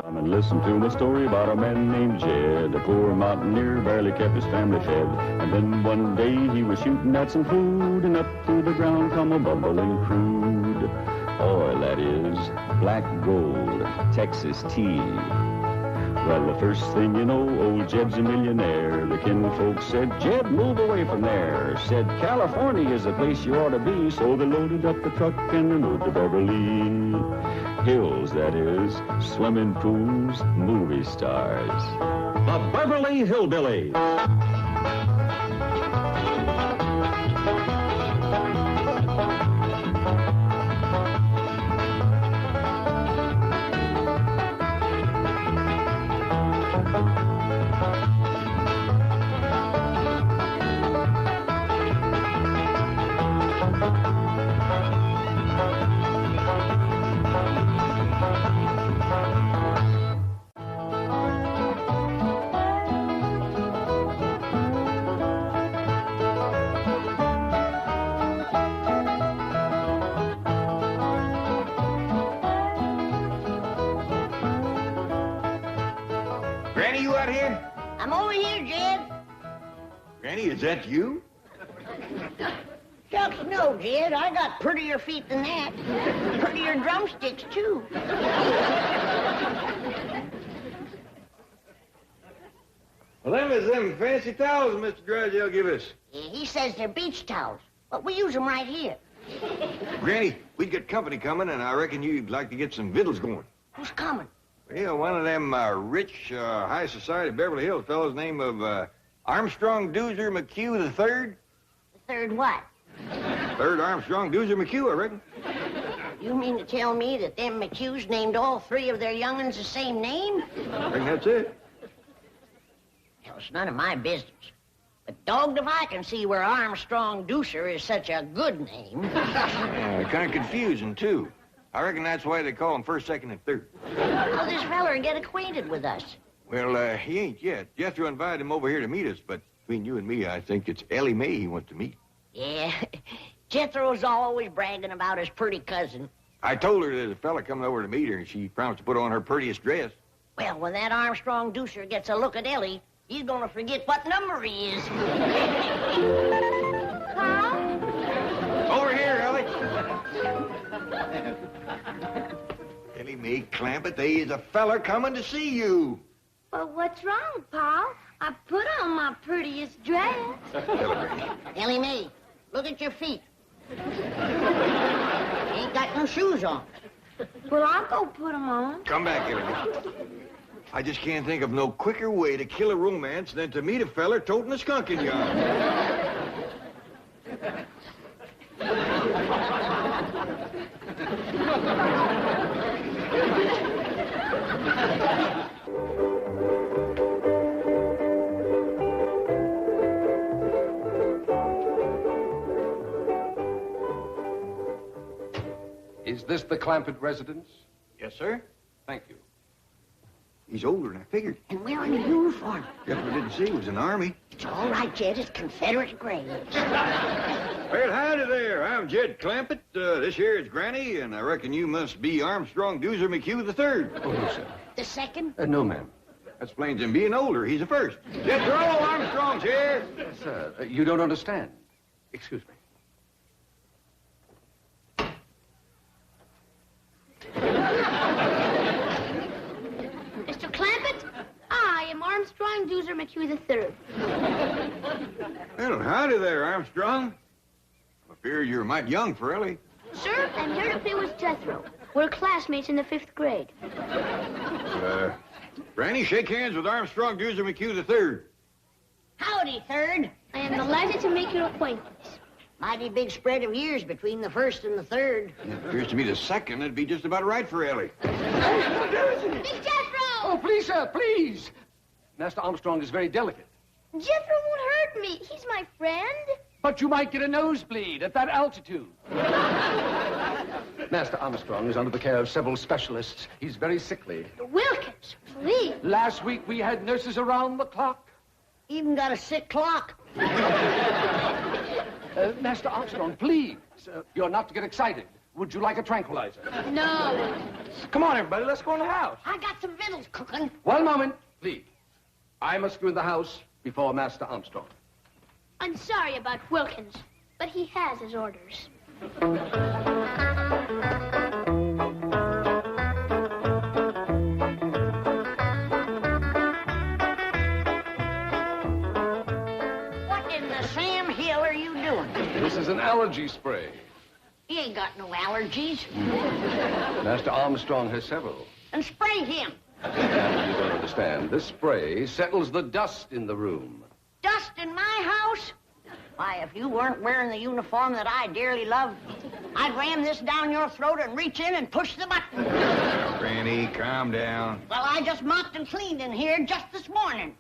Come and listen to my story about a man named Jed. A poor mountaineer barely kept his family fed. And then one day he was shooting at some food, and up through the ground come a bubbling crude oil, that is, black gold, Texas tea. Well, the first thing you know, old Jed's a millionaire. The kinfolk said, Jed, move away from there. Said, California is the place you ought to be. So they loaded up the truck and they moved to Beverley Hills, that is, swimming pools, movie stars. The Beverley Hillbillies. Granny, you out here? I'm over here, Jed. Granny, is that you? Shucks, no, Jed. I got prettier feet than that. Prettier drumsticks, too. Well, them is them fancy towels Mr. Drysdale give us. Yeah, he says they're beach towels, but we use them right here. Granny, we've got company coming, and I reckon you'd like to get some victuals going. Who's coming? Well, one of them rich, high society Beverly Hills fellows named of Armstrong Doozer McHugh III. The third what? Third Armstrong Doozer McHugh, I reckon. You mean to tell me that them McHughes named all three of their young'uns the same name? I reckon that's it. Well, it's none of my business. But dogged if I can see where Armstrong Doozer is such a good name. Yeah, kind of confusing, too. I reckon that's why they call him first, second, and third. How'll this feller get acquainted with us? Well, he ain't yet. Jethro invited him over here to meet us, but between you and me, I think it's Ellie Mae he wants to meet. Yeah, Jethro's always bragging about his pretty cousin. I told her there's a fella coming over to meet her, and she promised to put on her prettiest dress. Well, when that Armstrong Doozer gets a look at Ellie, he's gonna forget what number he is. Carl? Over here, Ellie. Ellie Mae Clampett, there is a fella coming to see you. Well, what's wrong, Paul? I put on my prettiest dress. Ellie Mae, look at your feet. Ain't got no shoes on. Well, I'll go put them on. Come back, Ellie Mae. I just can't think of no quicker way to kill a romance than to meet a feller toting a skunk in yard. Is this the Clampett residence? Yes, sir. Thank you. He's older than I figured. And wearing a uniform. Jethro didn't see he was in the Army. It's all right, Jed. It's Confederate graves. Well, howdy there. I'm Jed Clampett. This here is Granny, and I reckon you must be Armstrong Doozer McHugh III. Oh, no, sir. The second? No, ma'am. That explains him being older. He's the first. Jethro, Armstrong's here. Sir, you don't understand. Excuse me. Mr. Clampett, I am Armstrong Doozer McHugh III. Well, howdy there, Armstrong. I fear you're mighty young for Ellie. Sir, I'm here to play with Jethro. We're classmates in the 5th grade. Granny, shake hands with Armstrong Doozer McHugh III. Howdy, third. I am delighted to make your acquaintance. Mighty big spread of years between the first and the third. It appears to me the second would be just about right for Ellie. It's Jethro! Oh, please, sir, please. Master Armstrong is very delicate. Jethro won't hurt me. He's my friend. But you might get a nosebleed at that altitude. Master Armstrong is under the care of several specialists. He's very sickly. Wilkins, please. Last week we had nurses around the clock. Even got a sick clock. Master Armstrong, please. You're not to get excited. Would you like a tranquilizer? No. Come on, everybody, let's go in the house. I got some victuals cooking. One moment, please. I must go in the house before Master Armstrong. I'm sorry about Wilkins, but he has his orders. What in the Sam Hill are you doing? This is an allergy spray. He ain't got no allergies. Master Armstrong has several. And spray him. You don't understand. This spray settles the dust in the room. Dust in my house? Why, if you weren't wearing the uniform that I dearly love, I'd ram this down your throat and reach in and push the button. Granny, calm down. Well, I just mopped and cleaned in here just this morning.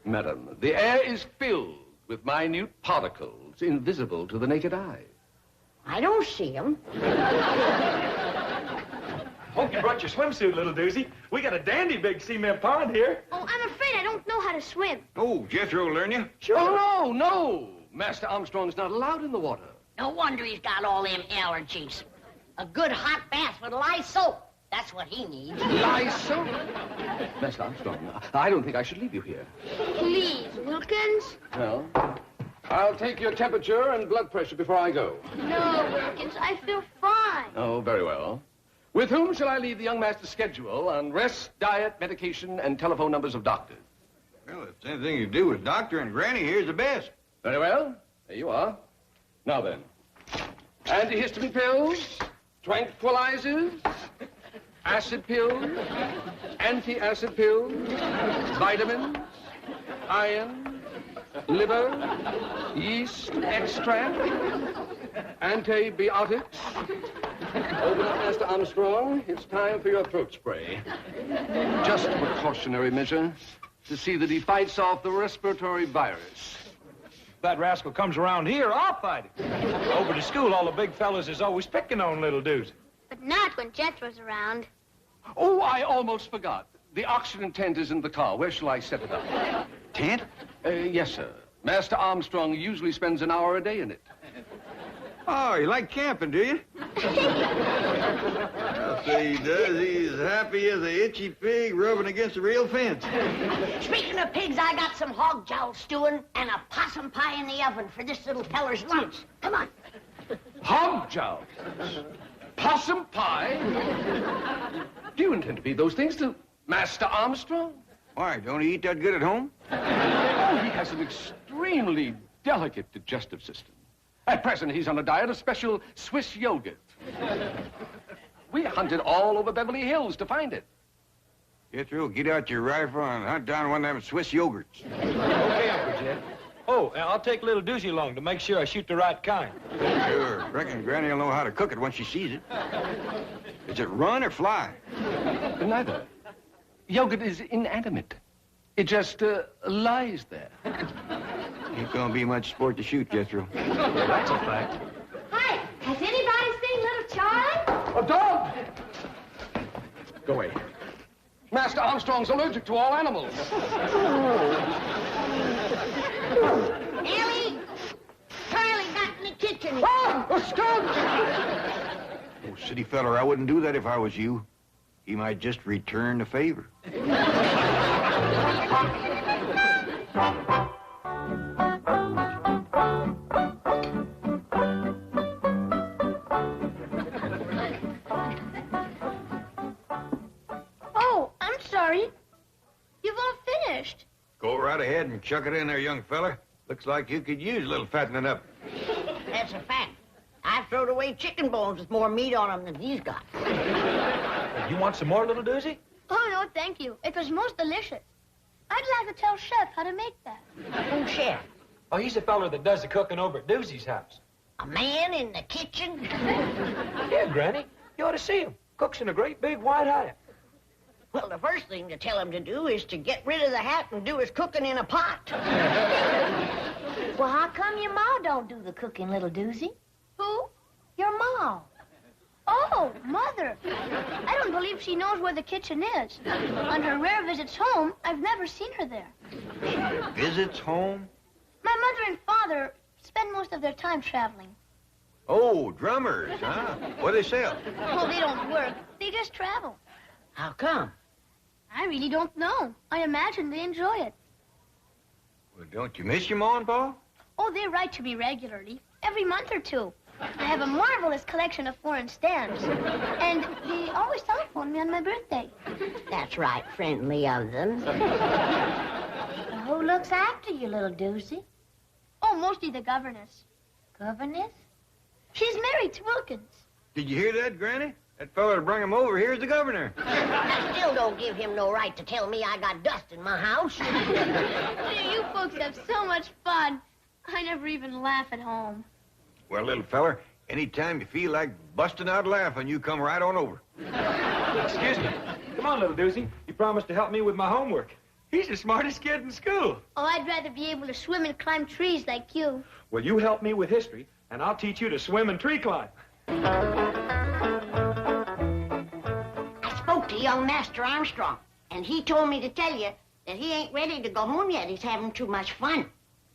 Madam, the air is filled with minute particles invisible to the naked eye. I don't see them. Hope you brought your swimsuit, little doozy. We got a dandy big cement pond here. Oh, I'm afraid I don't know how to swim. Oh, Jethro will learn you. Oh, no. Master Armstrong's not allowed in the water. No wonder he's got all them allergies. A good hot bath with lye soap. That's what he needs. Lye soap? Master Armstrong, I don't think I should leave you here. Please, Wilkins. Well, I'll take your temperature and blood pressure before I go. No, Wilkins, I feel fine. Oh, very well. With whom shall I leave the young master's schedule on rest, diet, medication, and telephone numbers of doctors? Well, if it's anything you do with Doctor and Granny, here's the best. Very well. There you are. Now then. Antihistamine pills, tranquilizers, acid pills, anti-acid pills, vitamins, iron, liver, yeast extract, antibiotics. Open up, Master Armstrong. It's time for your throat spray. Just a precautionary measure to see that he fights off the respiratory virus. If that rascal comes around here, I'll fight him. Over to school, all the big fellas is always picking on little doozy. But not when Jethro's around. Oh, I almost forgot. The oxygen tent is in the car. Where shall I set it up? Tent? Yes, sir. Master Armstrong usually spends an hour a day in it. Oh, you like camping, do you? I'll say he does. He's happy as a itchy pig rubbing against a real fence. Speaking of pigs, I got some hog jowl stewing and a possum pie in the oven for this little feller's lunch. Come on. Hog jowls. Possum pie. Do you intend to feed those things to Master Armstrong? Why, don't he eat that good at home? Oh, he has an extremely delicate digestive system. At present, he's on a diet of special Swiss yogurt. We hunted all over Beverly Hills to find it. Jethro, get out your rifle and hunt down one of them Swiss yogurts. Okay, Uncle Jed. Oh, and I'll take little doozy along to make sure I shoot the right kind. Sure. Reckon Granny will know how to cook it once she sees it. Does it run or fly? Neither. Yogurt is inanimate. It just lies there. Ain't gonna be much sport to shoot, Jethro. That's a fact. Hi, has anybody seen little Charlie? A dog! Go away. Master Armstrong's allergic to all animals. Ellie, Charlie got in the kitchen. Ah! A skunk! Oh, city feller, I wouldn't do that if I was you. He might just return the favor. Oh, I'm sorry. You've all finished. Go right ahead and chuck it in there, young feller. Looks like you could use a little fattening up. That's a fact. I've thrown away chicken bones with more meat on them than he's got. You want some more, little doozy? Oh, no, thank you. It was most delicious. I'd like to tell Chef how to make that. Who's chef? Oh, he's the fella that does the cooking over at Doozy's house. A man in the kitchen? Yeah, Granny. You ought to see him. Cooks in a great big white hat. Well, the first thing to tell him to do is to get rid of the hat and do his cooking in a pot. Well, how come your ma don't do the cooking, little doozy? Who? Your ma. Oh, Mother. I don't believe she knows where the kitchen is. On her rare visits home, I've never seen her there. Visits home? My mother and father spend most of their time traveling. Oh, drummers, huh? What do they sell? Oh, they don't work. They just travel. How come? I really don't know. I imagine they enjoy it. Well, don't you miss your Ma and Pa? Oh, they write to me regularly, every month or two. I have a marvelous collection of foreign stamps. And they always telephone me on my birthday. That's right, friendly of them. Who looks after you, little doozy? Oh, mostly the governess. Governess? She's married to Wilkins. Did you hear that, Granny? That fella that brought him over here is the governor. That still don't give him no right to tell me I got dust in my house. You folks have so much fun. I never even laugh at home. Well, little feller, anytime you feel like busting out laughing, you come right on over. Excuse me. Come on, little doozy. You promised to help me with my homework. He's the smartest kid in school. Oh, I'd rather be able to swim and climb trees like you. Well, you help me with history, and I'll teach you to swim and tree climb. I spoke to young Master Armstrong, and he told me to tell you that he ain't ready to go home yet. He's having too much fun.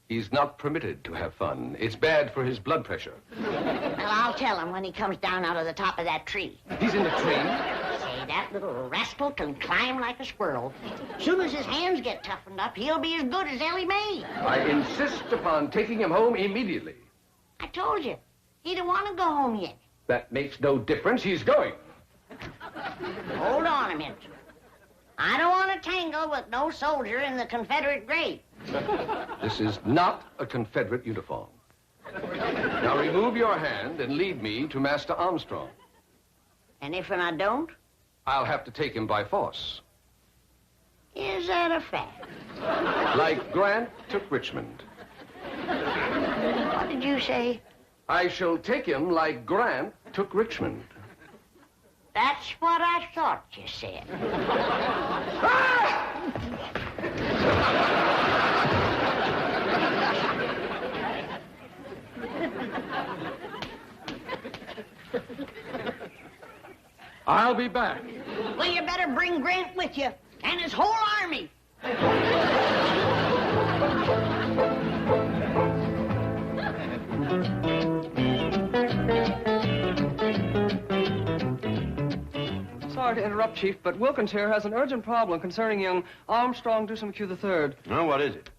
He's not permitted to have fun. It's bad for his blood pressure. Well, I'll tell him when he comes down out of the top of that tree. He's in the tree? Say, that little rascal can climb like a squirrel. Soon as his hands get toughened up, he'll be as good as Ellie Mae. I insist upon taking him home immediately. I told you, he don't want to go home yet. That makes no difference. He's going. Hold on a minute. I don't want to tangle with no soldier in the Confederate grave. This is not a Confederate uniform. Now remove your hand and lead me to Master Armstrong. And if I don't? I'll have to take him by force. Is that a fact? Like Grant took Richmond. What did you say? I shall take him like Grant took Richmond. That's what I thought you said. I'll be back. Well, you better bring Grant with you and his whole army. Sorry to interrupt, Chief, but Wilkins here has an urgent problem concerning young Armstrong Dewson McHugh III. No, what is it?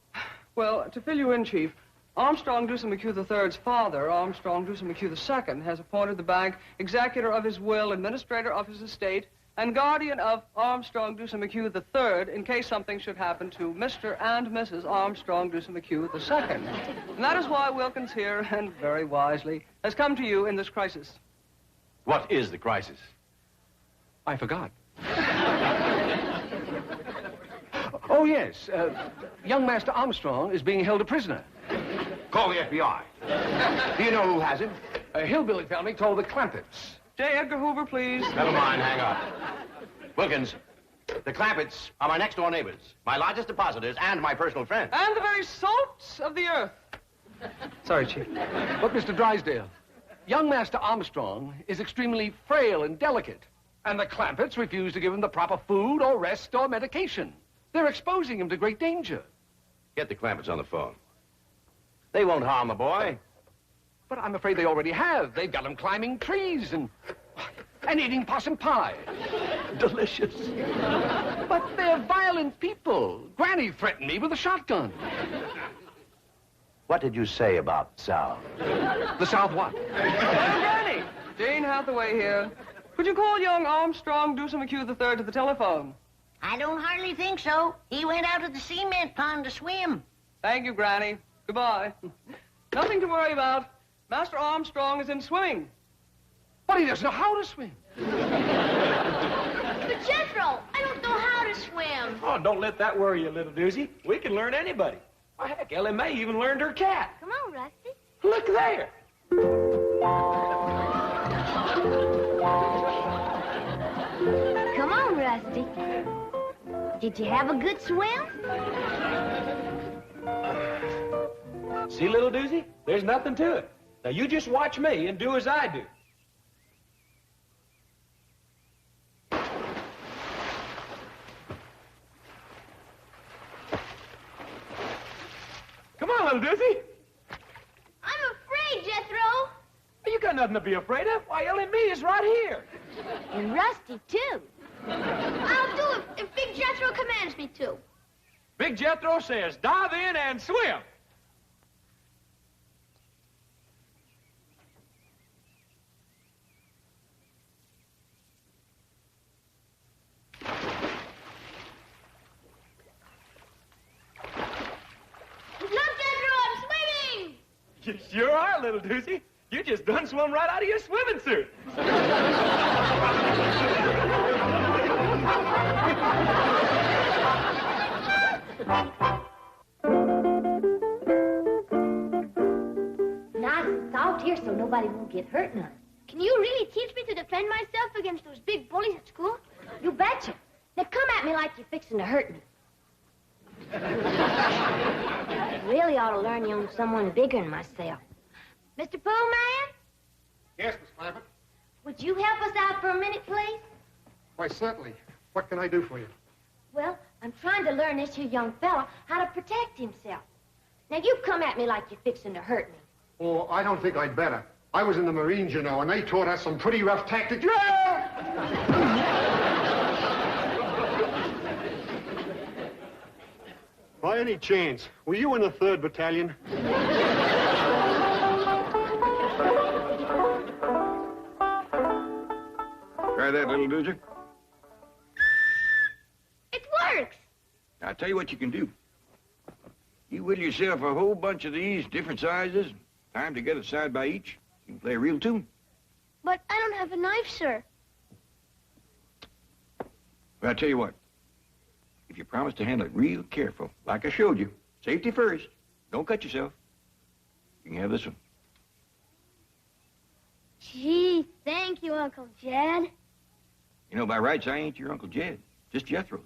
Well, to fill you in, Chief, Armstrong Dewson McHugh III's father, Armstrong Dewson McHugh II, has appointed the bank executor of his will, administrator of his estate, and guardian of Armstrong Dewson McHugh III in case something should happen to Mr. and Mrs. Armstrong Dewson McHugh II. And that is why Wilkins here, and very wisely, has come to you in this crisis. What is the crisis? I forgot. Oh, yes. Young Master Armstrong is being held a prisoner. Call the FBI. Do you know who has him? A hillbilly family called the Clampetts. J. Edgar Hoover, please. Never mind, hang up. Wilkins, the Clampetts are my next-door neighbors, my largest depositors, and my personal friends. And the very salt of the earth. Sorry, Chief. But, Mr. Drysdale, young Master Armstrong is extremely frail and delicate, and the Clampetts refuse to give him the proper food or rest or medication. They're exposing him to great danger. Get the Clampetts on the phone. They won't harm the boy. But I'm afraid they already have. They've got him climbing trees and eating possum pie. Delicious. But they're violent people. Granny threatened me with a shotgun. What did you say about the South? The South what? Granny! Jane Hathaway here. Could you call young Armstrong Dewson McHugh III to the telephone? I don't hardly think so. He went out to the cement pond to swim. Thank you, Granny. Goodbye. Nothing to worry about. Master Armstrong is in swimming. But he doesn't know how to swim. But Jethro, I don't know how to swim. Oh, don't let that worry you, little doozy. We can learn anybody. Why, heck, Ellie Mae even learned her cat. Come on, Rusty. Look there. Come on, Rusty. Did you have a good swim? See, little doozy? There's nothing to it. Now, you just watch me and do as I do. Come on, little doozy. I'm afraid, Jethro. You got ain't nothing to be afraid of. Why, Ellie and me is right here. And Rusty, too. I'll do it if Big Jethro commands me to. Big Jethro says, dive in and swim. You sure are, little doozy. You just done swum right out of your swimming suit. Nice and soft here so nobody won't get hurt none. Can you really teach me to defend myself against those big bullies at school? You betcha. Now come at me like you're fixing to hurt me. You really ought to learn you on someone bigger than myself. Mr. Poolman? Yes, Miss Clampett? Would you help us out for a minute, please? Why, certainly. What can I do for you? Well, I'm trying to learn this here young fella how to protect himself. Now, you come at me like you're fixing to hurt me. Oh, I don't think I'd better. I was in the Marines, you know, and they taught us some pretty rough tactics. By any chance, were you in the 3rd Battalion? Try that, little doozer. It works. I'll tell you what you can do. You whittle yourself a whole bunch of these, different sizes, tie them together side by each. You can play a real tune. But I don't have a knife, sir. Well, I'll tell you what. If you promise to handle it real careful, like I showed you, safety first, don't cut yourself, you can have this one. Gee, thank you, Uncle Jed. You know, by rights, I ain't your Uncle Jed, just Jethro.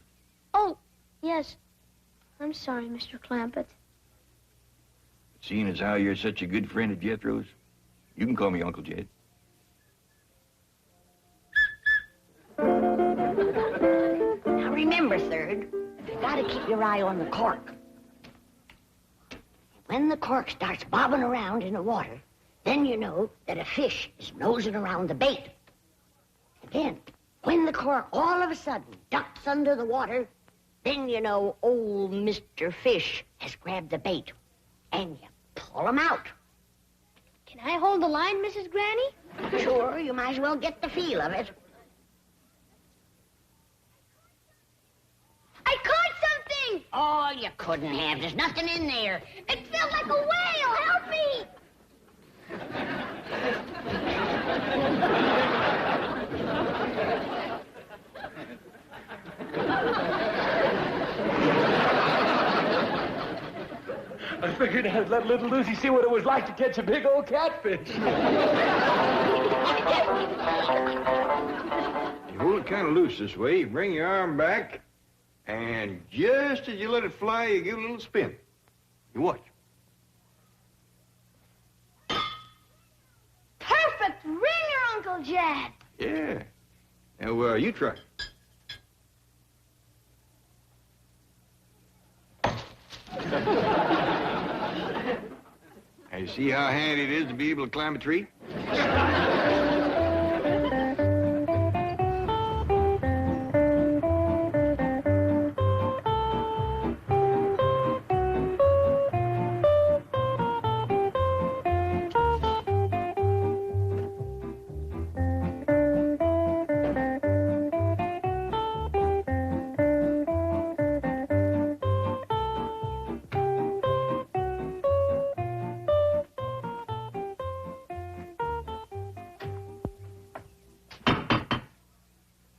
Oh, yes. I'm sorry, Mr. Clampett. Seeing as how you're such a good friend of Jethro's, you can call me Uncle Jed. Now remember, Third, you gotta keep your eye on the cork. When the cork starts bobbing around in the water, then you know that a fish is nosing around the bait. And then, when the cork all of a sudden ducks under the water, then you know old Mr. Fish has grabbed the bait. And you pull him out. Can I hold the line, Mrs. Granny? Sure, you might as well get the feel of it. I caught something! Oh, you couldn't have. There's nothing in there. It felt like a whale. Help me! I figured I'd let little Lucy see what it was like to catch a big old catfish. You hold it kind of loose this way. You bring your arm back, and just as you let it fly, you give it a little spin. You watch. Perfect ringer, Uncle Jed. Yeah. Now, you try. Now, you see how handy it is to be able to climb a tree?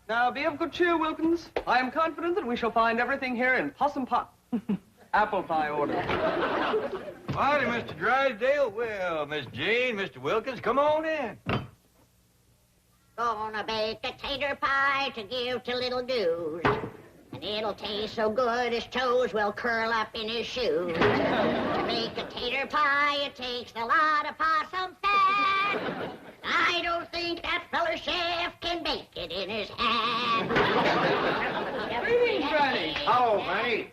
Now, be of good cheer, Wilkins. I am confident that we shall find everything here in possum pot. Apple pie order. Howdy, Mr. Drysdale. Well, Miss Jane, Mr. Wilkins, come on in. Gonna bake a tater pie to give to little Goose. And it'll taste so good his toes will curl up in his shoes. To make a tater pie, it takes a lot of possum fat. I don't think that feller chef can bake it in his hand. Greetings, Granny. Hello, Granny.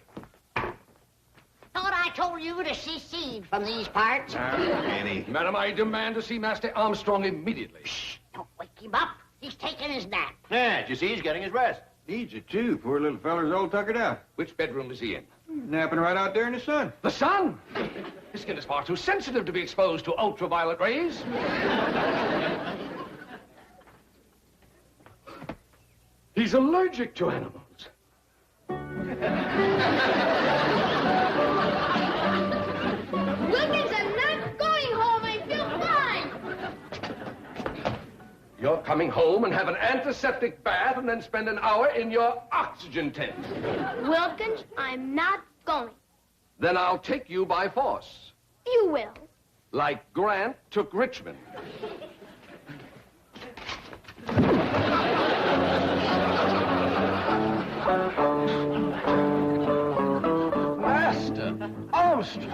Thought I told you to secede from these parts. Annie. Madam, I demand to see Master Armstrong immediately. Shh, don't wake him up. He's taking his nap. Yeah, you see, he's getting his rest. Needs it, too. Poor little feller's all tuckered out. Which bedroom is he in? Napping right out there in the sun. The sun? His skin is far too sensitive to be exposed to ultraviolet rays. He's allergic to animals. Wilkins, I'm not going home. I feel fine. You're coming home and have an antiseptic bath and then spend an hour in your oxygen tent. Wilkins, I'm not going. Then I'll take you by force. You will. Like Grant took Richmond. Master Armstrong.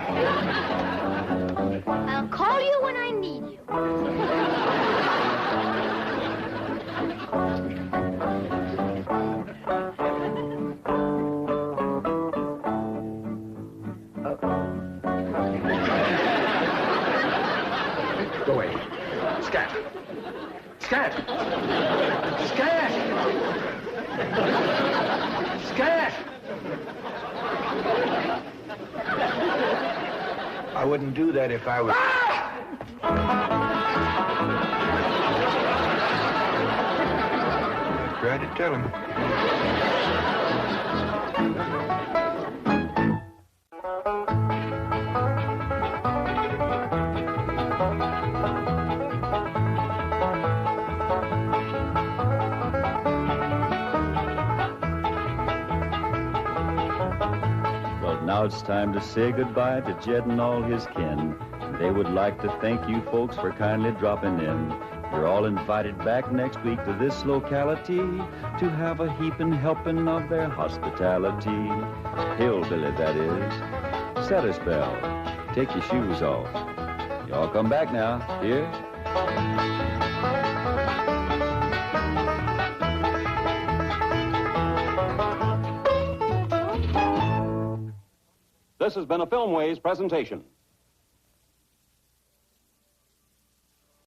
I'll call you when I need you. Go away. Scat. Scat. Scat. Scat. I wouldn't do that if I was... I tried to tell him. Now it's time to say goodbye to Jed and all his kin. They would like to thank you folks for kindly dropping in. You're all invited back next week to this locality to have a heaping helping of their hospitality. Hillbilly, that is. Set a spell. Take your shoes off. Y'all come back now. Here. This has been a Filmways presentation.